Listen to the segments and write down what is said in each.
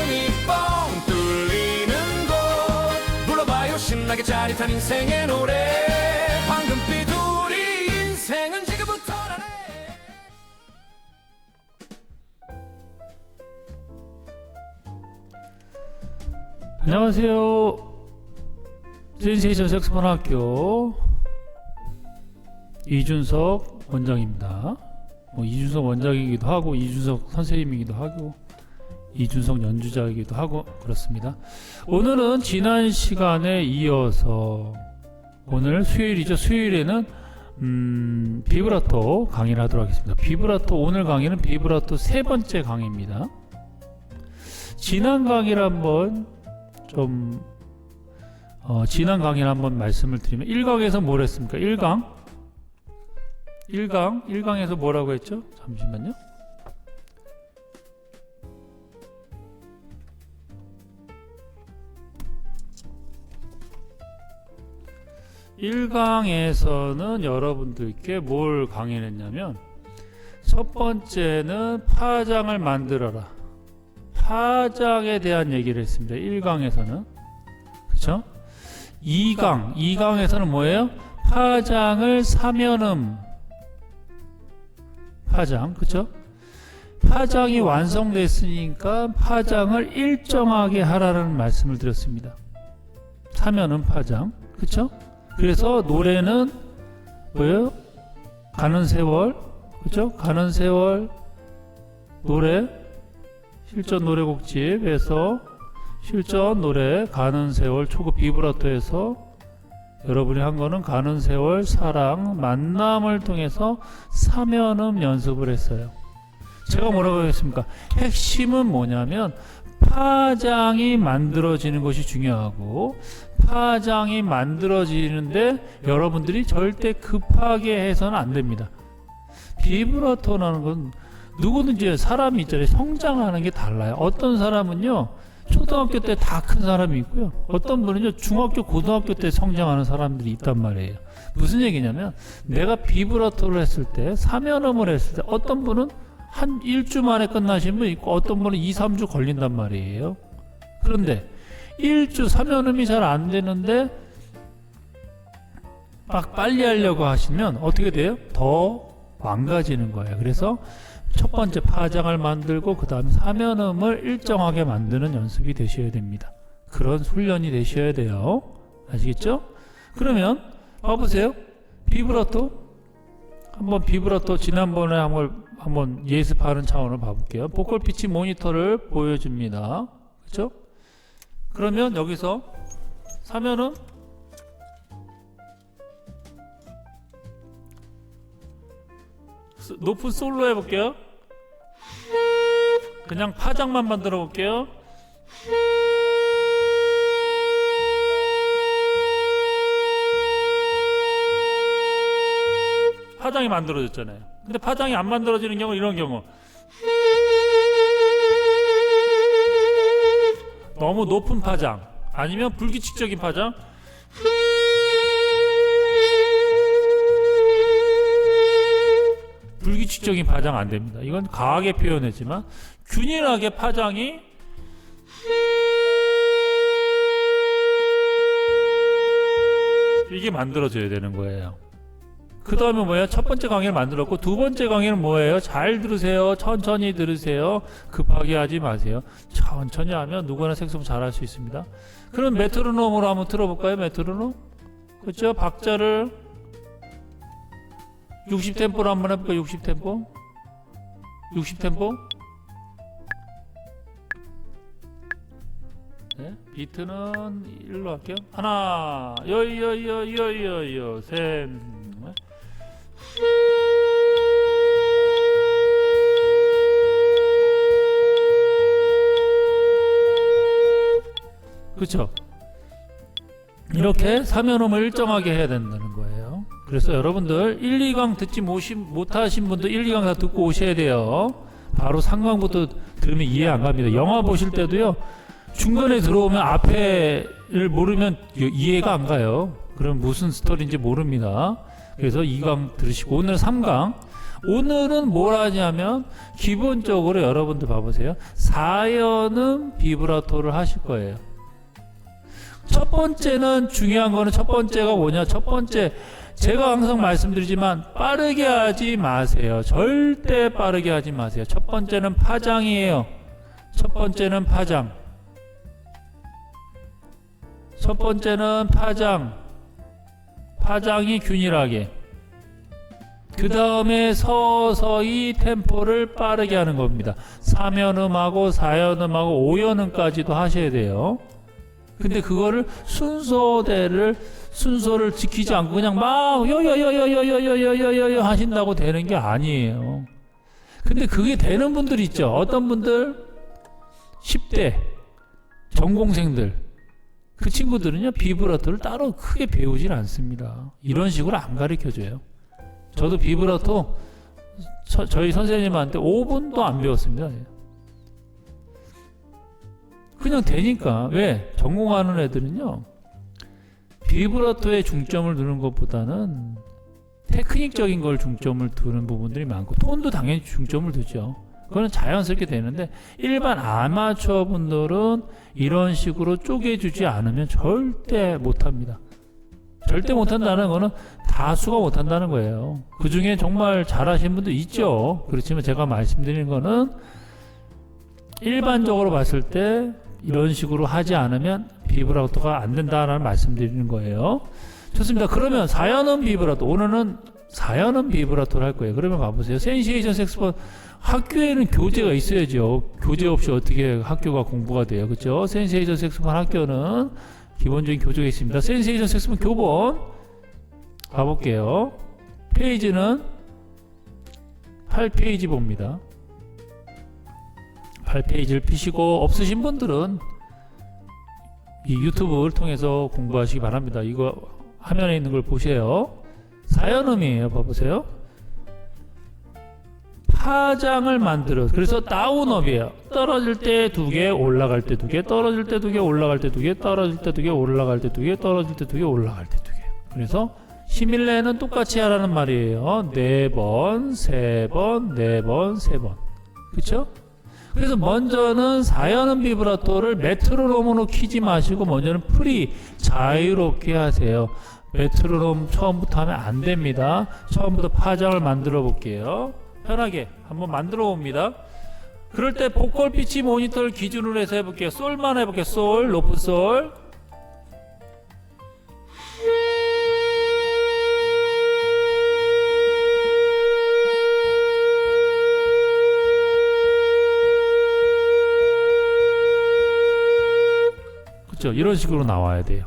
가슴이 뻥 뚫리는 곳 불러봐요 신나게 짜릿한 인생의 노래 황금빛 우리 인생은 지금부터라네. 안녕하세요. 센세이션 색소폰 학교 이준석 원장입니다. 이준석 원장이기도 하고 이준석 선생님이기도 하고 이준석 연주자이기도 하고 그렇습니다. 오늘은 지난 시간에 이어서 오늘 수요일이죠. 수요일에는 비브라토 강의를 하도록 하겠습니다. 비브라토 오늘 강의는 비브라토 세 번째 강의입니다. 지난 강의를 한번 지난 강의를 한번 말씀을 드리면 1강에서 뭘 했습니까? 1강에서 뭐라고 했죠? 잠시만요. 1강에서는 여러분들께 뭘 강의를 했냐면 첫 번째는 파장을 만들어라. 파장에 대한 얘기를 했습니다. 1강에서는. 그쵸? 2강에서는 뭐예요? 파장을 사면음. 파장, 그쵸? 파장이 완성됐으니까 파장을 일정하게 하라는 말씀을 드렸습니다. 사면음 파장, 그쵸? 그래서 노래는 뭐예요? 가는 세월, 그쵸? 가는 세월 노래, 실전 노래곡집에서 실전 노래 가는 세월 초급 비브라토에서 여러분이 한 거는 가는 세월 사랑 만남을 통해서 사면음 연습을 했어요. 제가 뭐라고 했습니까? 핵심은 뭐냐면 파장이 만들어지는 것이 중요하고 파장이 만들어지는데 여러분들이 절대 급하게 해서는 안 됩니다. 비브라토라는 건 누구든지 사람이 있잖아요. 성장하는 게 달라요. 어떤 사람은요 초등학교 때 다 큰 사람이 있고요. 어떤 분은요 중학교 고등학교 때 성장하는 사람들이 있단 말이에요. 무슨 얘기냐면 내가 비브라토를 했을 때 사면음을 했을 때 어떤 분은 한 1주 만에 끝나신 분 있고 어떤 분은 2-3주 걸린단 말이에요. 그런데 1주 사면음이 잘 안 되는데 막 빨리 하려고 하시면 어떻게 돼요? 더 망가지는 거예요. 그래서 첫 번째 파장을 만들고 그 다음에 사면음을 일정하게 만드는 연습이 되셔야 됩니다. 그런 훈련이 되셔야 돼요. 아시겠죠? 그러면 봐보세요. 비브라토 한번 비브라토 지난번에 한번 예습하는 차원을 봐볼게요. 보컬 피치 모니터를 보여줍니다. 그렇죠? 그러면 여기서 사면음 높은 솔로 해볼게요. 그냥 파장만 만들어 볼게요. 파장이 만들어졌잖아요. 근데 파장이 안 만들어지는 경우 이런 경우 너무 높은 파장 아니면 불규칙적인 파장 불규칙적인 파장 안 됩니다. 이건 과하게 표현했지만 균일하게 파장이 이게 만들어져야 되는 거예요. 그 다음에 뭐예요? 첫 번째 강의를 만들었고 두 번째 강의는 뭐예요? 잘 들으세요. 천천히 들으세요. 급하게 하지 마세요. 천천히 하면 누구나 색소폰 잘할 수 있습니다. 그럼 메트로놈으로 한번 틀어볼까요? 메트로놈? 그렇죠? 박자를 60템포로 한번 해볼까요? 60템포? 60템포? 네, 비트는 1로 할게요. 하나, 요요요요요요, 셋, 그쵸? 이렇게 사면음을 일정하게 해야 된다는 거예요. 그래서 여러분들 1, 2강 듣지 못하신 분들 1, 2강 다 듣고 오셔야 돼요. 바로 3강부터 들으면 이해 안 갑니다. 영화 보실 때도요 중간에 들어오면 앞에를 모르면 이해가 안 가요. 그럼 무슨 스토리인지 모릅니다. 그래서 2강 들으시고 오늘 3강. 오늘은 뭘 하냐면 기본적으로 여러분들 봐보세요. 4연음 비브라토를 하실 거예요. 첫 번째는 중요한 거는 첫 번째가 뭐냐? 첫 번째 제가 항상 말씀드리지만 빠르게 하지 마세요. 절대 빠르게 하지 마세요. 첫 번째는 파장이에요. 첫 번째는 파장. 첫 번째는 파장. 파장이 균일하게. 그 다음에 서서히 템포를 빠르게 하는 겁니다. 3연음하고 4연음하고 5연음까지도 하셔야 돼요. 근데 그거를 순서를 지키지 않고 그냥 막 여여여여여여여여여 하신다고 되는 게 아니에요. 근데 그게 되는 분들 있죠. 어떤 분들 10대 전공생들 그 친구들은요 비브라토를 따로 크게 배우질 않습니다. 이런 식으로 안 가르쳐줘요. 저도 비브라토 저희 선생님한테 5분도 안 배웠습니다. 그냥 되니까. 왜? 전공하는 애들은요 비브라토에 중점을 두는 것보다는 테크닉적인 걸 중점을 두는 부분들이 많고 톤도 당연히 중점을 두죠. 그거는 자연스럽게 되는데 일반 아마추어 분들은 이런 식으로 쪼개주지 않으면 절대 못합니다. 절대 못한다는 거는 다수가 못한다는 거예요. 그 중에 정말 잘하시는 분도 있죠. 그렇지만 제가 말씀드리는 거는 일반적으로 봤을 때 이런 식으로 하지 않으면 비브라토가 안 된다라는 말씀드리는 거예요. 좋습니다. 그러면 4연음 비브라토, 오늘은 4연음 비브라토를 할 거예요. 그러면 봐보세요. 센세이션 색소폰 학교에는 교재가 있어야죠. 교재 없이 어떻게 학교가 공부가 돼요. 그렇죠? 센세이션 색소폰 학교는 기본적인 교재가 있습니다. 센세이션 색소폰 교본 가볼게요. 페이지는 8페이지 봅니다. 8페이지를 피시고 없으신 분들은 이 유튜브를 통해서 공부하시기 바랍니다. 이거 화면에 있는 걸 보세요. 4연음이에요. 봐보세요. 파장을 만들어. 그래서 다운업이에요. 떨어질 때 2개, 올라갈 때 2개, 떨어질 때 2개, 올라갈 때 2개, 떨어질 때 2개, 올라갈 때 2개, 떨어질 때 2개, 올라갈 때 2개. 그래서 시밀레는 똑같이 하라는 말이에요. 4번, 3번, 4번, 3번. 그쵸? 그래서 먼저는 4연음 비브라토를 메트로놈으로 키지 마시고 먼저는 프리, 자유롭게 하세요. 메트로놈 처음부터 하면 안 됩니다. 처음부터 파장을 만들어 볼게요. 편하게 한번 만들어 봅니다. 그럴 때 보컬 피치 모니터를 기준으로 해서 해볼게요. 솔만 해볼게요. 솔, 높은 솔. 그렇죠? 이런 식으로 나와야 돼요.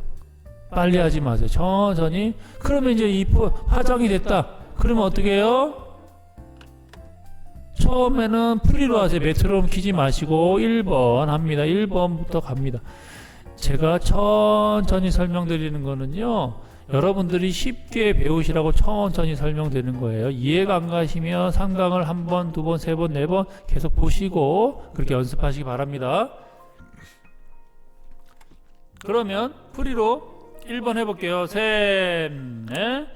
빨리 하지 마세요. 천천히. 그러면 이제 이 파장이 됐다. 그러면 어떻게 해요? 처음에는 프리로 하세요. 메트로놈 키지 마시고 1번 합니다. 1번부터 갑니다. 제가 천천히 설명드리는 거는요, 여러분들이 쉽게 배우시라고 천천히 설명드리는 거예요. 이해가 안 가시면 3강을 1번, 2번, 3번, 4번 계속 보시고 그렇게 연습하시기 바랍니다. 그러면 프리로 1번 해볼게요. 셋, 넷.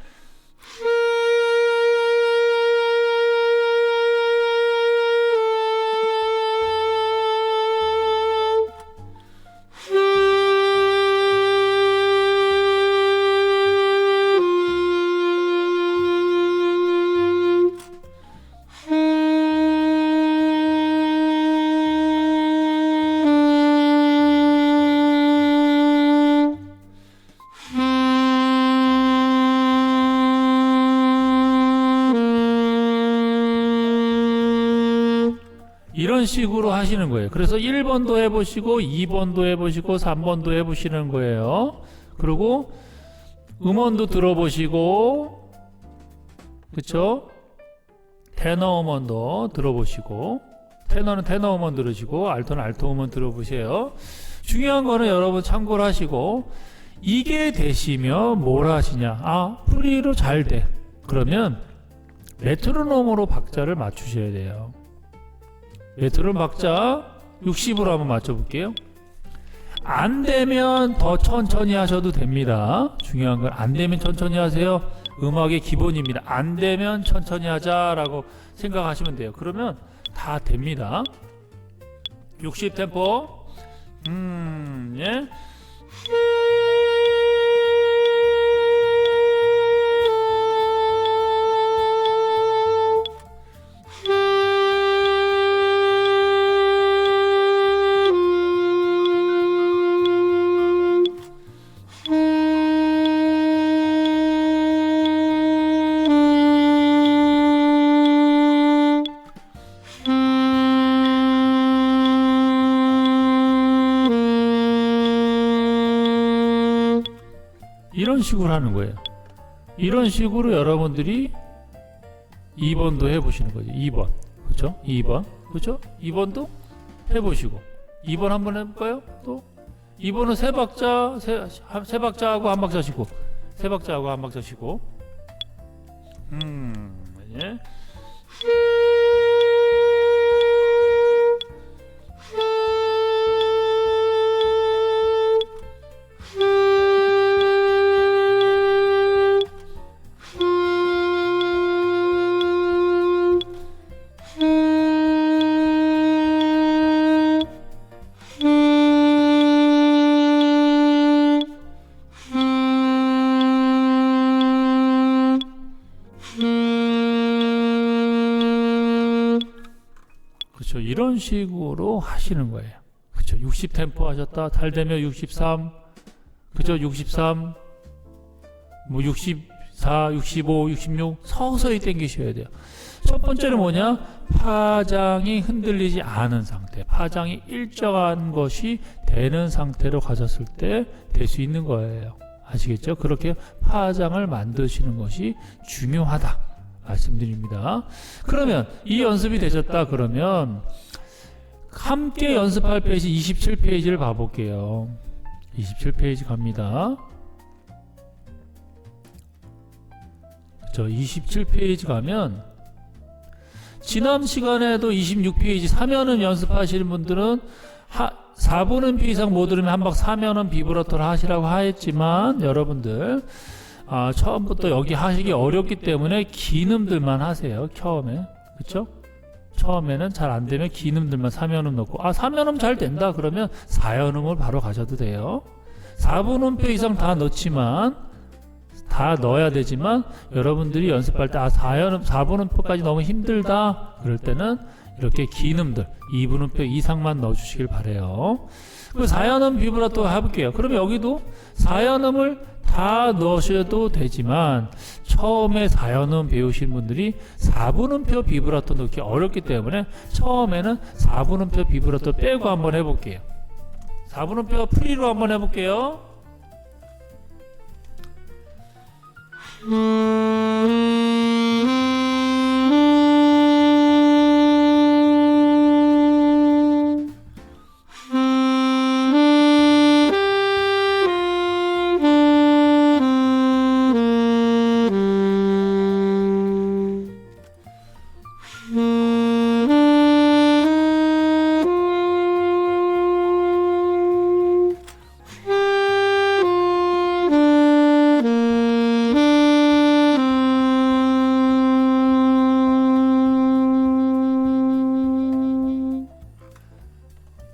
이런 식으로 하시는 거예요. 그래서 1번도 해보시고 2번도 해보시고 3번도 해보시는 거예요. 그리고 음원도 들어보시고, 그쵸? 테너 음원도 들어보시고, 테너는 테너 음원 들으시고 알토는 알토 음원 들어보세요. 중요한 거는 여러분 참고를 하시고, 이게 되시면 뭘 하시냐? 아, 프리로 잘 돼. 그러면 메트로놈으로 박자를 맞추셔야 돼요. 메트로놈 박자 60으로 한번 맞춰볼게요. 안 되면 더 천천히 하셔도 됩니다. 중요한 건 안 되면 천천히 하세요. 음악의 기본입니다. 안 되면 천천히 하자라고 생각하시면 돼요. 그러면 다 됩니다. 60 템포. 예. 이런 식으로 하는 거예요. 이런 식으로 여러분들이 2번도 해보시는 거죠. 2번. 그렇죠? 2번. 그렇죠? 2번도 해보시고 2번 한번 해볼까요? 또 2번은 세 박자하고 한 박자 쉬고 세 박자하고 한 박자 쉬고 예. 그렇죠. 이런 식으로 하시는 거예요. 그렇죠. 60 템포 하셨다. 잘 되면 63. 그죠? 63. 뭐 64, 65, 66 서서히 당기셔야 돼요. 첫 번째는 뭐냐? 파장이 흔들리지 않은 상태. 파장이 일정한 것이 되는 상태로 가졌을 때 될 수 있는 거예요. 아시겠죠? 그렇게 파장을 만드시는 것이 중요하다. 말씀드립니다. 그러면 이 연습이 되셨다 그러면 함께 연습할 페이지 27페이지를 봐볼게요. 27페이지 갑니다. 저 27페이지 가면 지난 시간에도 26페이지 3연음 연습하시는 분들은 4분음표 이상 못 들으면 한박 3연음 비브라토를 하시라고 하였지만 여러분들 처음부터 여기 하시기 어렵기 때문에 긴 음들만 하세요. 처음에. 그쵸? 처음에는 잘 안되면 긴 음들만 3연음 넣고 3연음 잘 된다 그러면 4연음을 바로 가셔도 돼요. 4분음표 이상 다 넣지만 다 넣어야 되지만 여러분들이 연습할 때 4분음표까지 너무 힘들다 그럴 때는 이렇게 긴 음들 2분음표 이상만 넣어주시길 바래요. 그 4연음 비브라토 해볼게요. 그러면 여기도 4연음을 다 넣으셔도 되지만 처음에 4연음 배우신 분들이 4분음표 비브라토 넣기 어렵기 때문에 처음에는 4분음표 비브라토 빼고 한번 해볼게요. 4분음표 프리로 한번 해볼게요.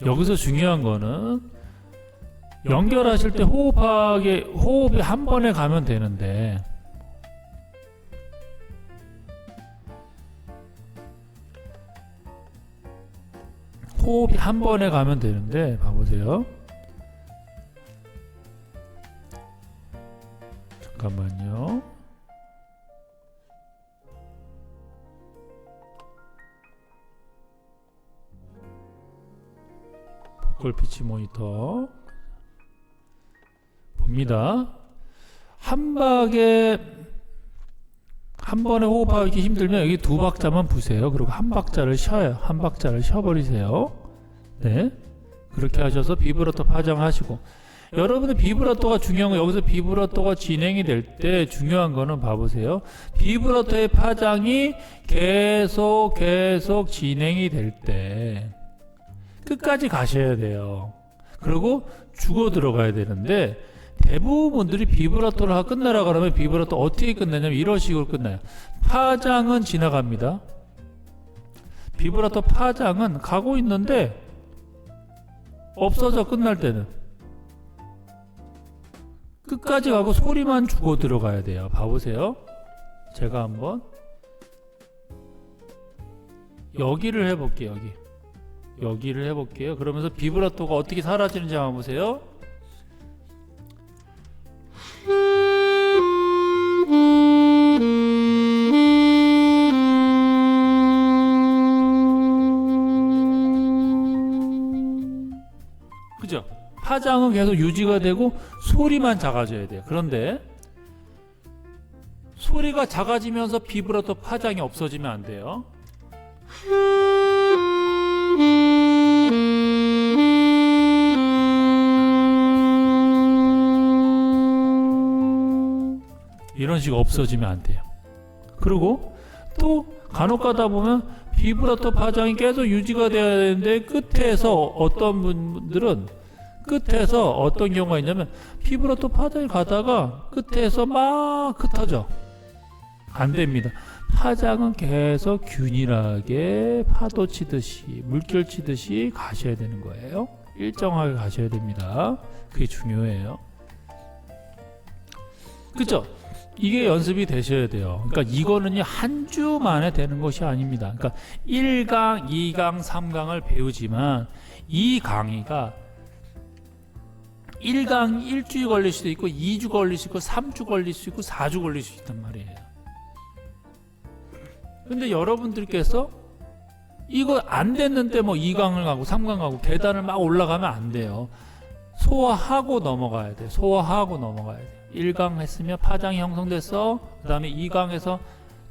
여기서 중요한 거는 연결하실 때 호흡이 한 번에 가면 되는데 호흡이 한 번에 가면 되는데 봐보세요. 잠깐만요. 보컬 피치 모니터 봅니다. 한 번에 호흡하기 힘들면 여기 두 박자만 부세요. 그리고 한 박자를 쉬어요. 한 박자를 쉬어버리세요. 네, 그렇게 하셔서 비브라토 파장하시고 여러분의 비브라토가 중요한 건 여기서 비브라토가 진행이 될 때 중요한 거는 봐보세요. 비브라토의 파장이 계속 진행이 될 때 끝까지 가셔야 돼요. 그리고 죽어 들어가야 되는데 대부분들이 비브라토를 하고 끝내라 그러면 비브라토 어떻게 끝내냐면 이런 식으로 끝나요. 파장은 지나갑니다. 비브라토 파장은 가고 있는데 없어져. 끝날 때는 끝까지 가고 소리만 주고 들어가야 돼요. 봐보세요. 제가 한번 여기를 해볼게요. 여기를 해볼게요. 그러면서 비브라토가 어떻게 사라지는지 한번 보세요. 그죠? 파장은 계속 유지가 되고 소리만 작아져야 돼요. 그런데 소리가 작아지면서 비브라토 파장이 없어지면 안 돼요. 이런 식으로 없어지면 안 돼요. 그리고 또 간혹 가다 보면 비브라토 파장이 계속 유지가 돼야 되는데 끝에서 어떤 분들은 끝에서 어떤 경우가 있냐면 비브라토 파장이 가다가 끝에서 막 흩어져. 안 됩니다. 파장은 계속 균일하게 파도 치듯이 물결 치듯이 가셔야 되는 거예요. 일정하게 가셔야 됩니다. 그게 중요해요. 그죠? 이게 연습이 되셔야 돼요. 그러니까 이거는요 한 주 만에 되는 것이 아닙니다. 그러니까 1강, 2강, 3강을 배우지만 이 강의가 1강 1주일 걸릴 수도 있고 2주 걸릴 수 있고 3주 걸릴 수 있고 4주 걸릴 수 있단 말이에요. 근데 여러분들께서 이거 안 됐는데 뭐 2강을 가고 3강 가고 계단을 막 올라가면 안 돼요. 소화하고 넘어가야 돼요. 소화하고 넘어가야 돼요. 1강 했으면 파장이 형성됐어. 그 다음에 2강에서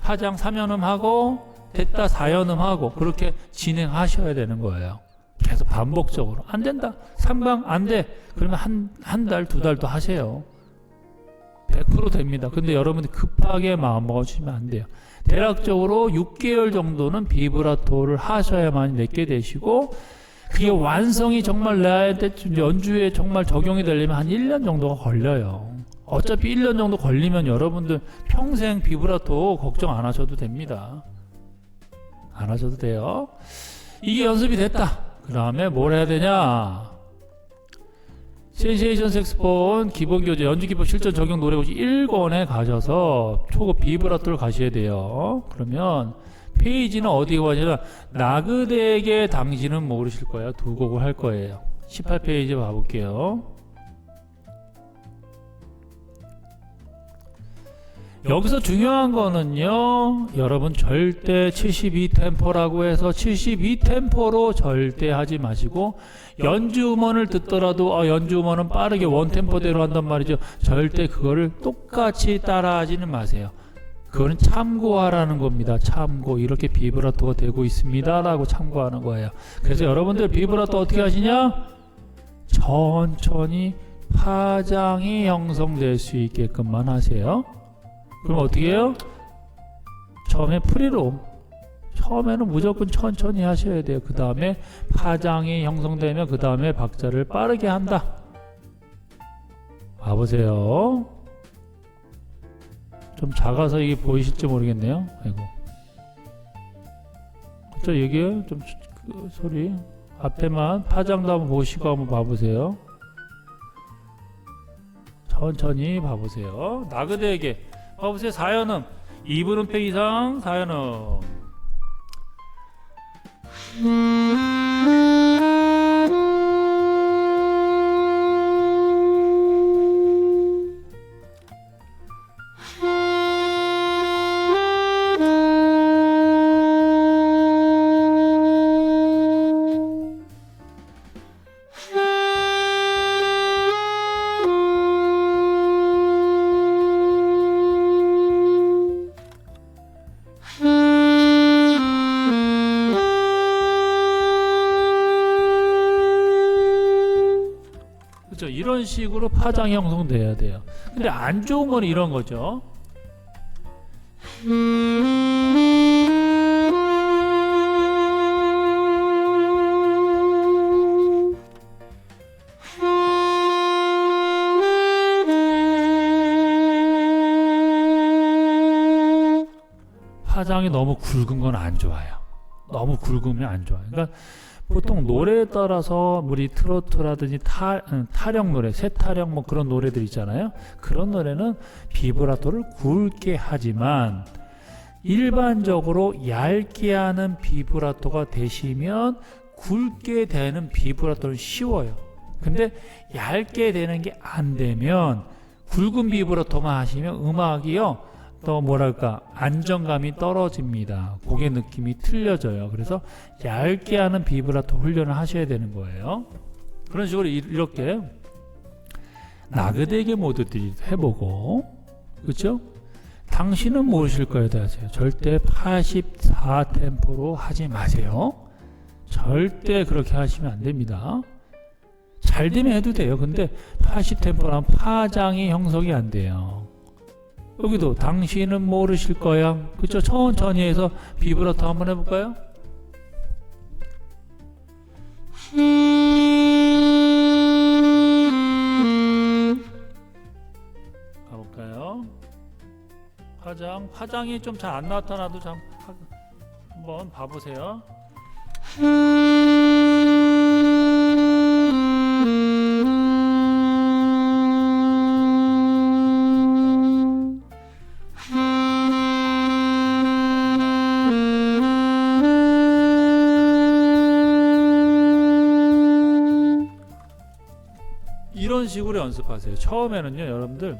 파장 3연음 하고 됐다 4연음 하고 그렇게 진행하셔야 되는 거예요. 계속 반복적으로. 안 된다. 3강 안 돼. 그러면 한 달, 두 달도 하세요. 100% 됩니다. 근데 여러분이 급하게 마음 먹어주시면 안 돼요. 대략적으로 6개월 정도는 비브라토를 하셔야만 내게 되시고 그게 완성이 정말 나한테 연주에 정말 적용이 되려면 한 1년 정도가 걸려요. 어차피 1년 정도 걸리면 여러분들 평생 비브라토 걱정 안 하셔도 됩니다. 안 하셔도 돼요. 이게 연습이 됐다. 그 다음에 뭘 해야 되냐? 센세이션 색스폰 기본교재 연주기법 실전 적용 노래고시 1권에 가셔서 초급 비브라토를 가셔야 돼요. 그러면 페이지는 어디에 가냐면 나그네에게 당신은 모르실 거야. 두 곡을 할 거예요. 18페이지 봐볼게요. 여기서 중요한 거는요, 여러분 절대 72템포라고 해서 72템포로 절대 하지 마시고 연주 음원을 듣더라도 연주 음원은 빠르게 원템포대로 한단 말이죠. 절대 그거를 똑같이 따라하지는 마세요. 그거는 참고하라는 겁니다. 참고. 이렇게 비브라토가 되고 있습니다 라고 참고하는 거예요. 그래서 여러분들 비브라토 어떻게 하시냐? 천천히 파장이 형성될 수 있게끔만 하세요. 그럼 어떻게 해요? 처음에 프리로, 처음에는 무조건 천천히 하셔야 돼요. 그 다음에 파장이 형성되면 그 다음에 박자를 빠르게 한다. 봐보세요. 좀 작아서 이게 보이실지 모르겠네요. 아이고. 저 여기에 좀 소리 앞에만 파장도 한번 보시고 한번 봐보세요. 천천히 봐보세요. 나그네에게 봐보세요. 4연음 2분음표 이상 4연음. 그렇죠. 이런 식으로 파장이 형성돼야 돼요. 근데 안 좋은 건 이런 거죠. 파장이 너무 굵은 건 안 좋아요. 너무 굵으면 안 좋아요. 그러니까 보통 노래에 따라서 우리 트로트라든지 타령 노래, 새타령 뭐 그런 노래들 있잖아요. 그런 노래는 비브라토를 굵게 하지만 일반적으로 얇게 하는 비브라토가 되시면 굵게 되는 비브라토는 쉬워요. 근데 얇게 되는 게 안 되면 굵은 비브라토만 하시면 음악이요 또 뭐랄까 안정감이 떨어집니다. 곡의 느낌이 틀려져요. 그래서 얇게 하는 비브라토 훈련을 하셔야 되는 거예요. 그런 식으로 이렇게 나그네게 모두들이 해보고, 그렇죠? 당신은 무엇일 거에 대하세요. 절대 84 템포로 하지 마세요. 절대 그렇게 하시면 안 됩니다. 잘 되면 해도 돼요. 근데 80 템포라면 파장이 형성이 안 돼요. 여기도 당신은 모르실 거야. 그쵸? 천천히 해서 비브라토 한번 해볼까요? 가볼까요? 파장이 좀 잘 안 나타나도 한번 봐보세요. 이런 식으로 연습하세요. 처음에는요, 여러분들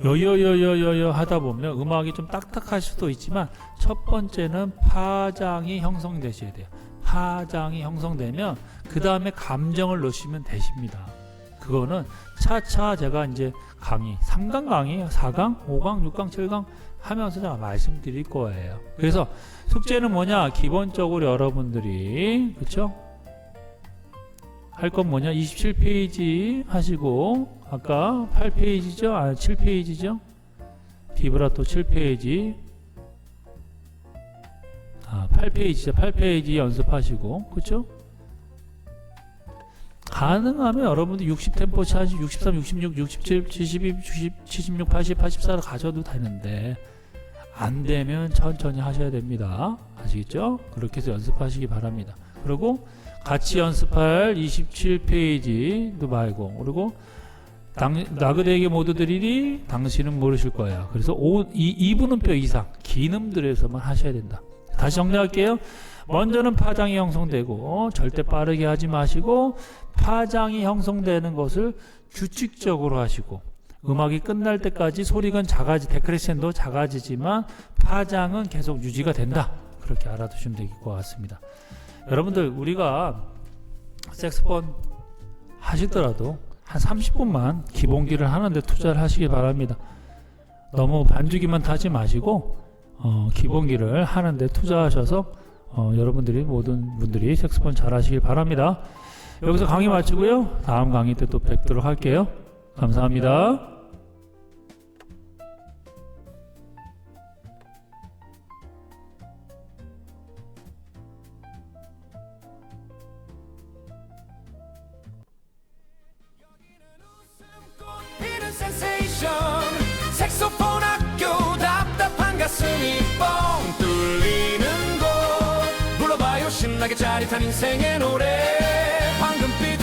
여여여여여여 하다 보면 음악이 좀 딱딱할 수도 있지만 첫 번째는 파장이 형성되셔야 돼요. 파장이 형성되면 그 다음에 감정을 넣으시면 되십니다. 그거는 차차 제가 이제 강의 3강 강의 4강 5강 6강 7강 하면서 제가 말씀드릴 거예요. 그래서 숙제는 뭐냐, 기본적으로 여러분들이 그쵸 할 건 뭐냐, 27페이지 하시고 아까 8페이지죠? 7페이지죠? 비브라토 7페이지 8페이지죠. 8페이지 연습하시고, 그쵸? 가능하면 여러분들 60템포 차시 63, 66, 67, 72, 76, 80, 84로 가져도 되는데 안 되면 천천히 하셔야 됩니다. 아시겠죠? 그렇게 해서 연습하시기 바랍니다. 그리고 같이 연습할 27페이지도 말고, 그리고 나그네에게 모두들이니 당신은 모르실 거야. 그래서 2분음표 이상 긴 음들에서만 하셔야 된다. 다시 정리할게요. 먼저는 파장이 형성되고 절대 빠르게 하지 마시고 파장이 형성되는 것을 규칙적으로 하시고 음악이 끝날 때까지 소리가 데크레센도 작아지지만 파장은 계속 유지가 된다. 그렇게 알아두시면 될 것 같습니다. 여러분들 우리가 색소폰 하시더라도 한 30분만 기본기를 하는데 투자를 하시기 바랍니다. 너무 반주기만 타지 마시고 기본기를 하는데 투자하셔서 여러분들이 모든 분들이 색소폰 잘 하시길 바랍니다. 여기서 강의 마치고요. 다음 강의 때 또 뵙도록 할게요. 감사합니다. 색소폰 학교 답답한 가슴이 뻥 뚫리는 곳 불러봐요 신나게 짜릿한 인생의 노래 황금빛